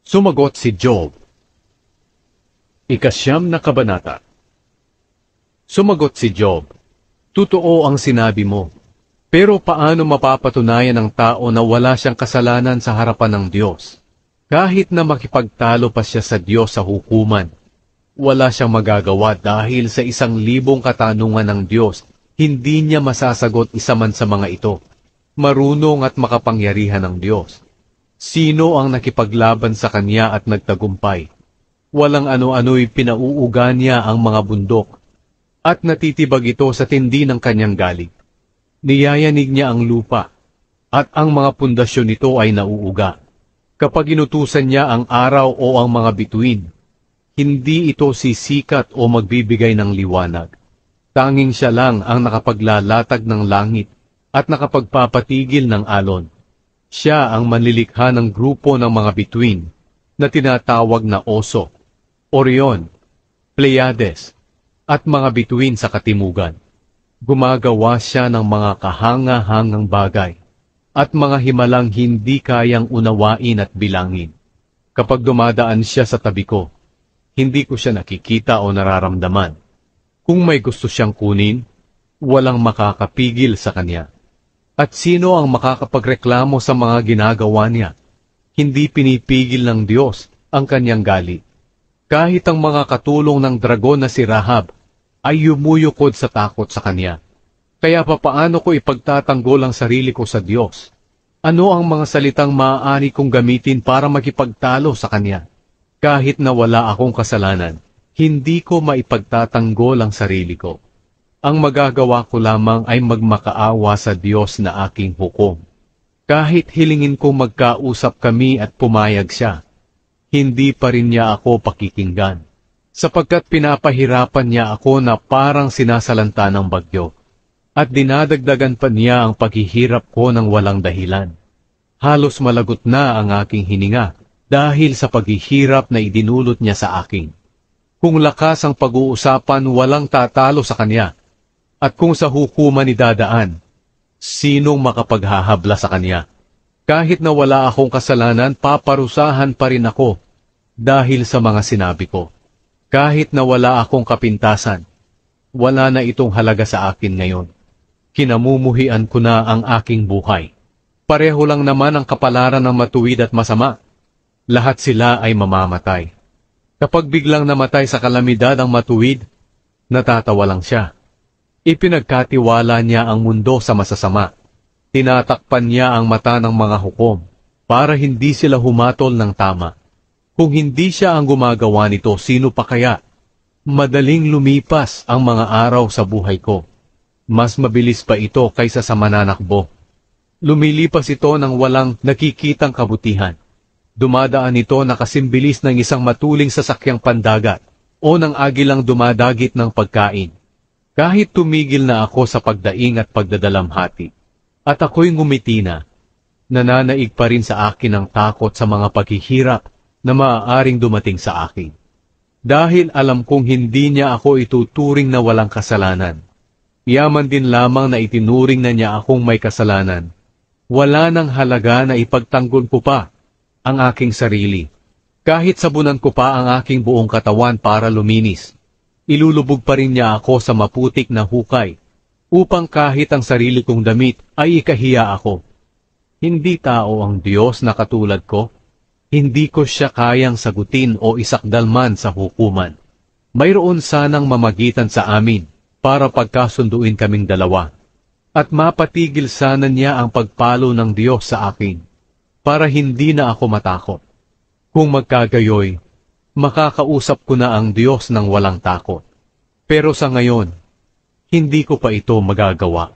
Sumagot si Job. Ikasyam na kabanata. Sumagot si Job, "Totoo ang sinabi mo, pero paano mapapatunayan ng tao na wala siyang kasalanan sa harapan ng Diyos? Kahit na makipagtalo pa siya sa Diyos sa hukuman, wala siyang magagawa dahil sa 1,000 katanungan ng Diyos, hindi niya masasagot isa man sa mga ito. Marunong at makapangyarihan ng Diyos. Sino ang nakipaglaban sa Kanya at nagtagumpay? Walang ano-ano'y pinauuga niya ang mga bundok, at natitibag ito sa tindi ng Kanyang galing. Niyayanig niya ang lupa, at ang mga pundasyon nito ay nauuga. Kapag inutusan niya ang araw o ang mga bituin, hindi ito sisikat o magbibigay ng liwanag. Tanging siya lang ang nakapaglalatag ng langit at nakapagpapatigil ng alon. Siya ang manlilikha ng grupo ng mga bituin na tinatawag na Oso, Orion, Pleiades, at mga bituin sa katimugan. Gumagawa siya ng mga kahanga-hangang bagay at mga himalang hindi kayang unawain at bilangin. Kapag dumadaan siya sa tabi ko, hindi ko siya nakikita o nararamdaman. Kung may gusto siyang kunin, walang makakapigil sa kanya. At sino ang makakapagreklamo sa mga ginagawa niya? Hindi pinipigil ng Diyos ang kanyang galit. Kahit ang mga katulong ng dragon na si Rahab ay yumuyukod sa takot sa kanya. Kaya papaano ko ipagtatanggol ang sarili ko sa Diyos? Ano ang mga salitang maaari kong gamitin para makipagtalo sa kanya? Kahit na wala akong kasalanan, hindi ko maipagtatanggol ang sarili ko. Ang magagawa ko lamang ay magmakaawa sa Diyos na aking hukom. Kahit hilingin kong magkausap kami at pumayag siya, hindi pa rin niya ako pakikinggan, sapagkat pinapahirapan niya ako na parang sinasalanta ng bagyo, at dinadagdagan pa niya ang paghihirap ko ng walang dahilan. Halos malagot na ang aking hininga dahil sa paghihirap na idinulot niya sa akin. Kung lakas ang pag-uusapan, walang tatalo sa kanya. At kung sa hukuman idadaan, sinong makapaghahabla sa kanya? Kahit na wala akong kasalanan, paparusahan pa rin ako dahil sa mga sinabi ko. Kahit na wala akong kapintasan, wala na itong halaga sa akin ngayon. Kinamumuhian ko na ang aking buhay. Pareho lang naman ang kapalaran ng matuwid at masama. Lahat sila ay mamamatay. Kapag biglang namatay sa kalamidad ang matuwid, natatawa lang siya. Ipinagkatiwala niya ang mundo sa masasama. Tinatakpan niya ang mata ng mga hukom para hindi sila humatol ng tama. Kung hindi siya ang gumagawa nito, sino pa kaya? Madaling lumipas ang mga araw sa buhay ko. Mas mabilis pa ito kaysa sa mananakbo. Lumilipas ito ng walang nakikitang kabutihan. Dumadaan ito na kasimbilis ng isang matuling sasakyang pandagat o ng agilang dumadagit ng pagkain. Kahit tumigil na ako sa pagdaing at pagdadalamhati, at ako'y ngumiti na, nananaig pa rin sa akin ang takot sa mga paghihirap na maaaring dumating sa akin. Dahil alam kong hindi niya ako ituturing na walang kasalanan. Yaman din lamang na itinuring na niya akong may kasalanan. Wala nang halaga na ipagtanggol ko pa ang aking sarili. Kahit sabunan ko pa ang aking buong katawan para luminis, ilulubog pa rin niya ako sa maputik na hukay, upang kahit ang sarili kong damit ay ikahiya ako. Hindi tao ang Diyos na katulad ko. Hindi ko siya kayang sagutin o isakdalman sa hukuman. Mayroon sanang mamagitan sa amin para pagkasunduin kaming dalawa, at mapatigil sana niya ang pagpalo ng Diyos sa akin, para hindi na ako matakot. Kung magkagayoy, makakausap ko na ang Diyos ng walang takot. Pero sa ngayon, hindi ko pa ito magagawa.